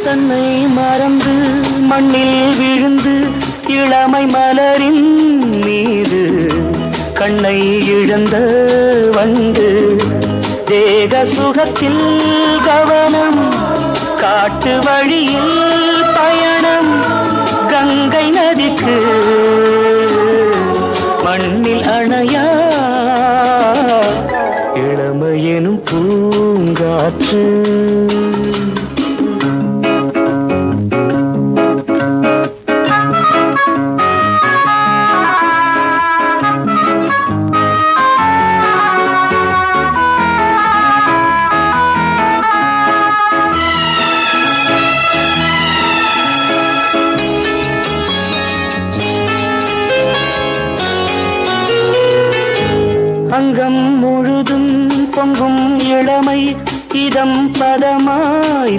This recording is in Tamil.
தன்னை மறந்து மண்ணில் விழுந்து இளமை மலரின் மீது கண்ணை இழந்த வந்து தேக சுகத்தில் கவனம் காட்டு வழியில் பயணம் கங்கை நதிக்கு மண்ணில் அணையா இளமையெனும் பூங்காற்று. அங்கம் முழுதும் பொங்கும் இளமை இதம் பதமாய்